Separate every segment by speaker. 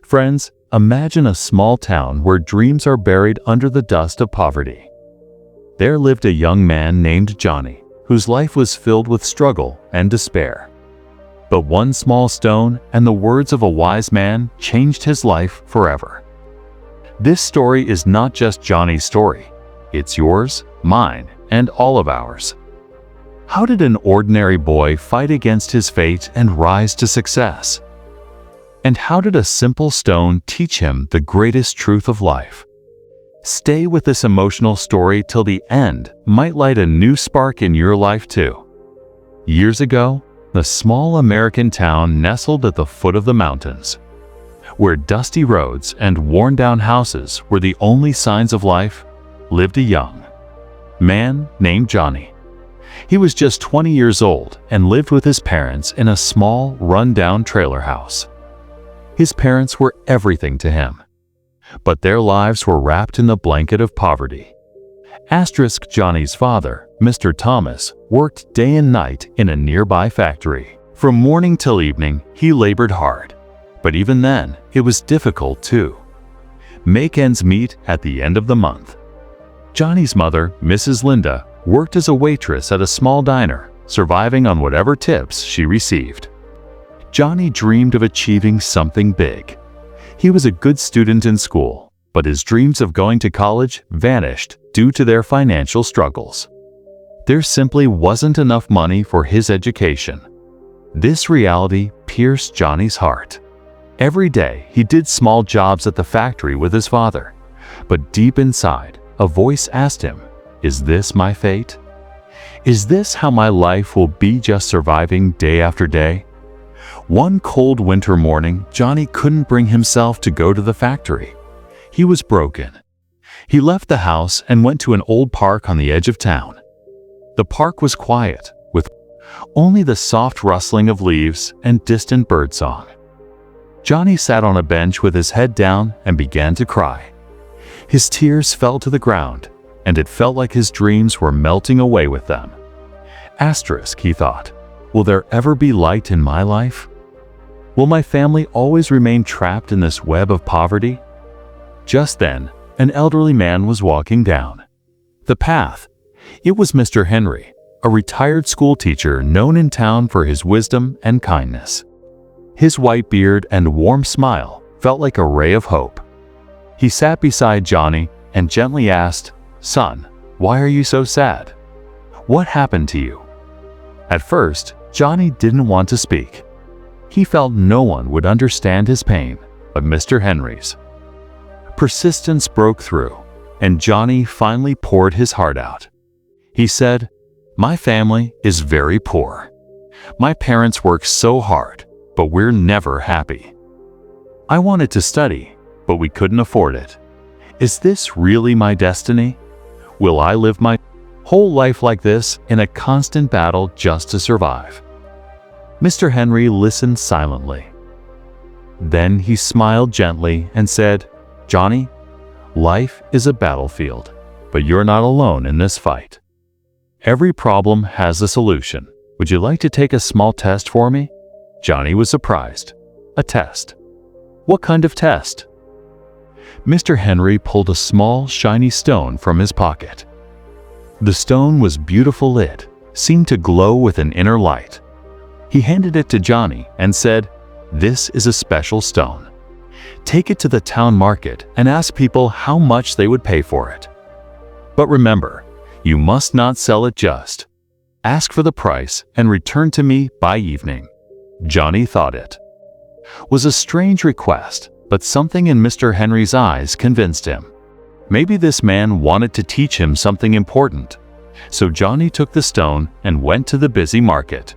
Speaker 1: Friends, imagine a small town where dreams are buried under the dust of poverty. There lived a young man named Johnny, whose life was filled with struggle and despair. But one small stone and the words of a wise man changed his life forever. This story is not just Johnny's story. It's yours, mine, and all of ours. How did an ordinary boy fight against his fate and rise to success? And how did a simple stone teach him the greatest truth of life? Stay with this emotional story till the end might light a new spark in your life too. Years ago, a small American town nestled at the foot of the mountains, where dusty roads and worn-down houses were the only signs of life, lived a young man named Johnny. He was just 20 years old and lived with his parents in a small, run-down trailer house. His parents were everything to him, but their lives were wrapped in the blanket of poverty. Johnny's father, Mr. Thomas, worked day and night in a nearby factory. From morning till evening, he labored hard. But even then, it was difficult to make ends meet at the end of the month. Johnny's mother, Mrs. Linda, worked as a waitress at a small diner, surviving on whatever tips she received. Johnny dreamed of achieving something big. He was a good student in school, but his dreams of going to college vanished due to their financial struggles. There simply wasn't enough money for his education. This reality pierced Johnny's heart. Every day, he did small jobs at the factory with his father, but deep inside, a voice asked him, "Is this my fate? Is this how my life will be, just surviving day after day?" One cold winter morning, Johnny couldn't bring himself to go to the factory. He was broken. He left the house and went to an old park on the edge of town. The park was quiet, with only the soft rustling of leaves and distant birdsong. Johnny sat on a bench with his head down and began to cry. His tears fell to the ground, and it felt like his dreams were melting away with them. He thought, will there ever be light in my life? Will my family always remain trapped in this web of poverty? Just then, an elderly man was walking down the path. It was Mr. Henry, a retired school teacher known in town for his wisdom and kindness. His white beard and warm smile felt like a ray of hope. He sat beside Johnny and gently asked, "Son, why are you so sad? What happened to you?" At first, Johnny didn't want to speak. He felt no one would understand his pain, but Mr. Henry's persistence broke through, and Johnny finally poured his heart out. He said, "My family is very poor. My parents work so hard, but we're never happy. I wanted to study, but we couldn't afford it. Is this really my destiny? Will I live my whole life like this, in a constant battle just to survive?" Mr. Henry listened silently. Then he smiled gently and said, "Johnny, life is a battlefield, but you're not alone in this fight. Every problem has a solution. Would you like to take a small test for me?" Johnny was surprised. "A test? What kind of test?" Mr. Henry pulled a small, shiny stone from his pocket. The stone was beautiful lit, seemed to glow with an inner light. He handed it to Johnny and said, "This is a special stone. Take it to the town market and ask people how much they would pay for it. But remember, you must not sell it just. Ask for the price and return to me by evening." Johnny thought it was a strange request, but something in Mr. Henry's eyes convinced him. Maybe this man wanted to teach him something important. So Johnny took the stone and went to the busy market.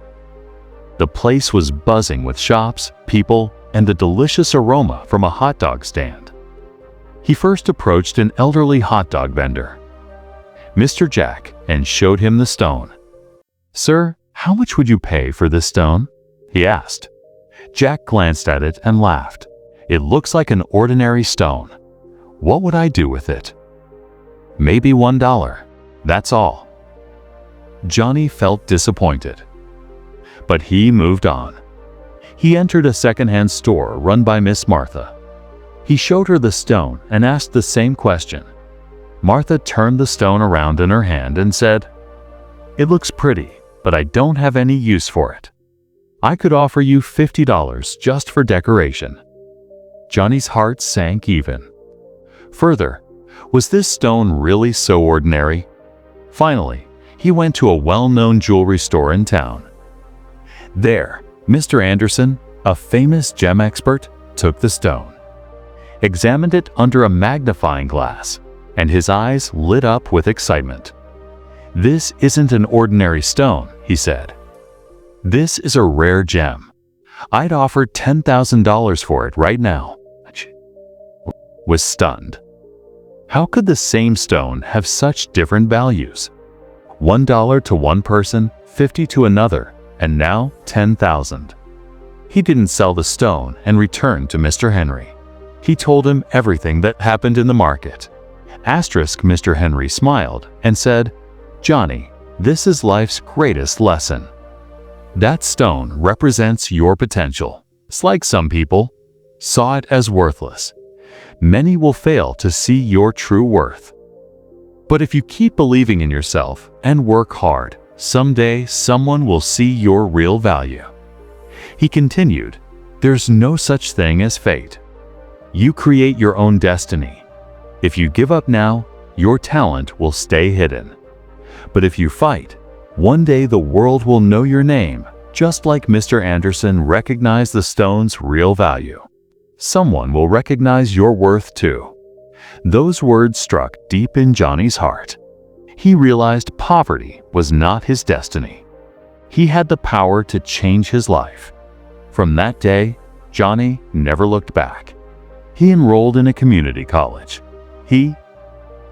Speaker 1: The place was buzzing with shops, people, and the delicious aroma from a hot dog stand. He first approached an elderly hot dog vendor, Mr. Jack, and showed him the stone. "Sir, how much would you pay for this stone?" he asked. Jack glanced at it and laughed. "It looks like an ordinary stone. What would I do with it?" "Maybe $1. That's all." Johnny felt disappointed, but he moved on. He entered a second-hand store run by Miss Martha, He showed her the stone and asked the same question. Martha turned the stone around in her hand and said, "It looks pretty, but I don't have any use for it. I could offer you $50 just for decoration." Johnny's heart sank even. Further, was this stone really so ordinary? Finally, he went to a well-known jewelry store in town. There, Mr. Anderson, a famous gem expert, took the stone, examined it under a magnifying glass, and his eyes lit up with excitement. "This isn't an ordinary stone," he said. "This is a rare gem. I'd offer $10,000 for it right now." Was stunned. How could the same stone have such different values? $1 to one person, $50 to another, and now $10,000. He didn't sell the stone and returned to Mr. Henry. He told him everything that happened in the market. Mr. Henry smiled and said, "Johnny, this is life's greatest lesson. That stone represents your potential. It's like some people saw it as worthless. Many will fail to see your true worth. But if you keep believing in yourself and work hard, someday someone will see your real value." He continued, "There's no such thing as fate. You create your own destiny. If you give up now, your talent will stay hidden. But if you fight, one day the world will know your name, just like Mr. Anderson recognized the stone's real value. Someone will recognize your worth too." Those words struck deep in Johnny's heart. He realized poverty was not his destiny. He had the power to change his life. From that day, Johnny never looked back. He enrolled in a community college. He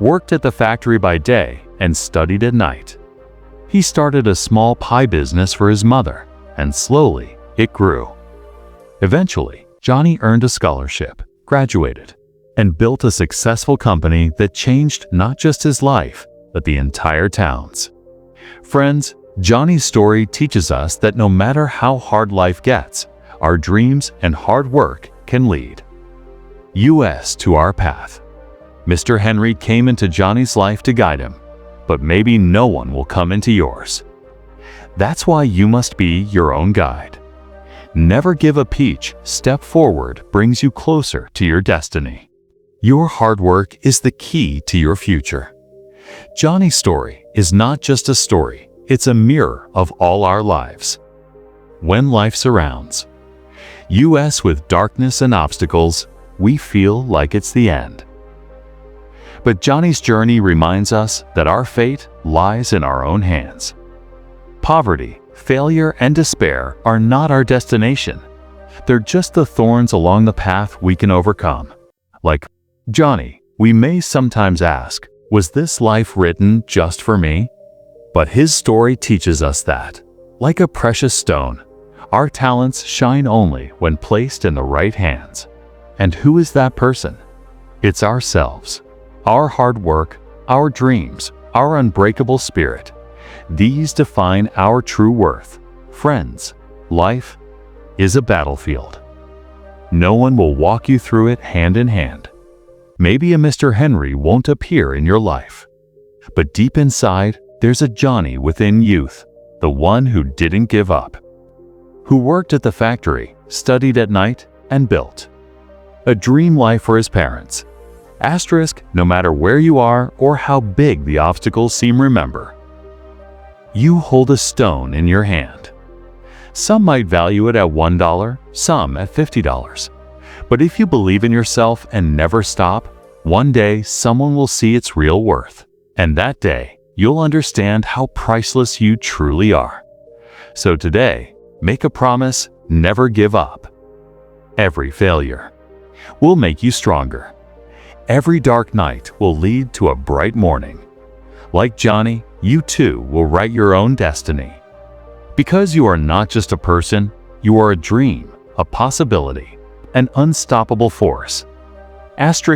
Speaker 1: worked at the factory by day and studied at night. He started a small pie business for his mother, and slowly it grew. Eventually, Johnny earned a scholarship, graduated, and built a successful company that changed not just his life, but the entire town's. Friends, Johnny's story teaches us that no matter how hard life gets, our dreams and hard work can lead us to our path. Mr. Henry came into Johnny's life to guide him, but maybe no one will come into yours. That's why you must be your own guide. Never give up. Each step forward brings you closer to your destiny. Your hard work is the key to your future. Johnny's story is not just a story, it's a mirror of all our lives. When life surrounds us with darkness and obstacles, we feel like it's the end. But Johnny's journey reminds us that our fate lies in our own hands. Poverty, failure, and despair are not our destination. They're just the thorns along the path we can overcome. Like Johnny, we may sometimes ask, was this life written just for me? But his story teaches us that, like a precious stone, our talents shine only when placed in the right hands. And who is that person? It's ourselves. Our hard work, our dreams, our unbreakable spirit. These define our true worth. Friends, life is a battlefield. No one will walk you through it hand in hand. Maybe a Mr. Henry won't appear in your life. But deep inside, there's a Johnny within youth, the one who didn't give up, who worked at the factory, studied at night, and built a dream life for his parents. No matter where you are or how big the obstacles seem, remember, you hold a stone in your hand. Some might value it at $1, some at $50. But if you believe in yourself and never stop, one day someone will see its real worth. And that day, you'll understand how priceless you truly are. So today, make a promise, never give up. Every failure will make you stronger. Every dark night will lead to a bright morning. Like Johnny, you too will write your own destiny. Because you are not just a person, you are a dream, a possibility, an unstoppable force.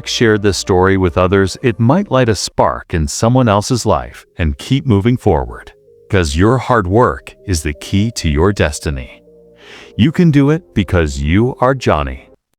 Speaker 1: Shared this story with others. It might light a spark in someone else's life and keep moving forward. Because your hard work is the key to your destiny. You can do it because you are Johnny.